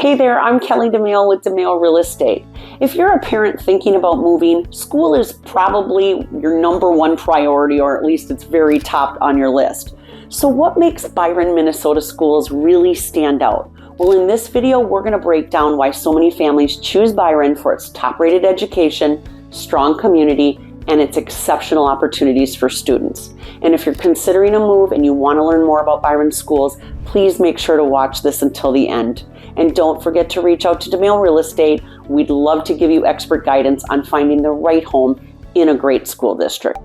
Hey there, I'm Kelly Domaille with Domaille Real Estate. If you're a parent thinking about moving, school is probably your number one priority, or at least it's very top on your list. So what makes Byron, Minnesota schools really stand out? Well, in this video, we're going to break down why so many families choose Byron for its top-rated education, strong community, and its exceptional opportunities for students. And if you're considering a move and you want to learn more about Byron schools, please make sure to watch this until the end. And don't forget to reach out to Domaille Real Estate. We'd love to give you expert guidance on finding the right home in a great school district.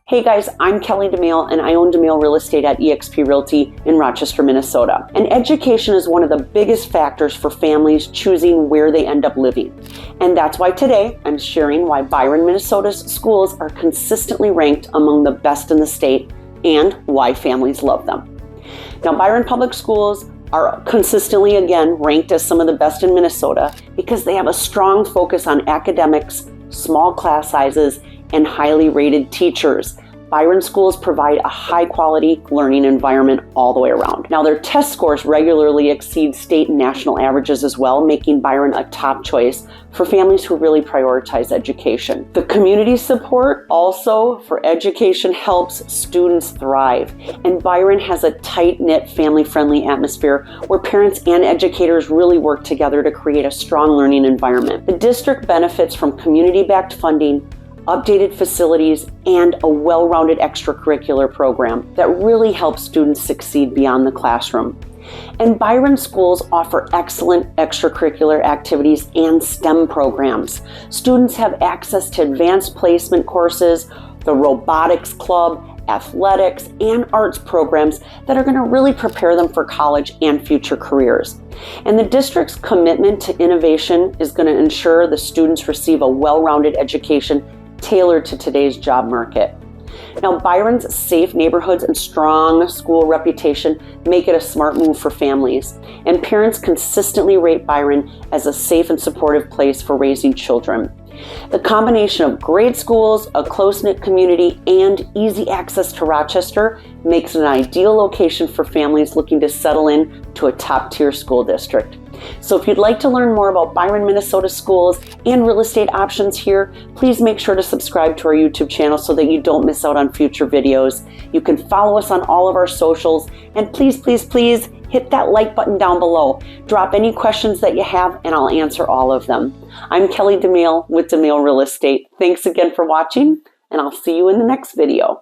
Hey guys, I'm Kelly Domaille and I own Domaille Real Estate at eXp Realty in Rochester, Minnesota. And education is one of the biggest factors for families choosing where they end up living. And that's why today I'm sharing why Byron, Minnesota's schools are consistently ranked among the best in the state and why families love them. Now, Byron Public Schools are consistently, again, ranked as some of the best in Minnesota because they have a strong focus on academics, small class sizes, and highly rated teachers. Byron schools provide a high-quality learning environment all the way around. Now, their test scores regularly exceed state and national averages as well, making Byron a top choice for families who really prioritize education. The community support also for education helps students thrive, and Byron has a tight-knit, family-friendly atmosphere where parents and educators really work together to create a strong learning environment. The district benefits from community-backed funding, updated facilities, and a well-rounded extracurricular program that really helps students succeed beyond the classroom. And Byron schools offer excellent extracurricular activities and STEM programs. Students have access to advanced placement courses, the robotics club, athletics, and arts programs that are going to really prepare them for college and future careers. And the district's commitment to innovation is going to ensure the students receive a well-rounded education tailored to today's job market. Now, Byron's safe neighborhoods and strong school reputation make it a smart move for families, and parents consistently rate Byron as a safe and supportive place for raising children. The combination of great schools, a close-knit community, and easy access to Rochester makes it an ideal location for families looking to settle in to a top-tier school district. So if you'd like to learn more about Byron, Minnesota schools and real estate options here, please make sure to subscribe to our YouTube channel so that you don't miss out on future videos. You can follow us on all of our socials, and please hit that like button down below. Drop any questions that you have and I'll answer all of them. I'm Kelly Domaille with Domaille Real Estate. Thanks again for watching, and I'll see you in the next video.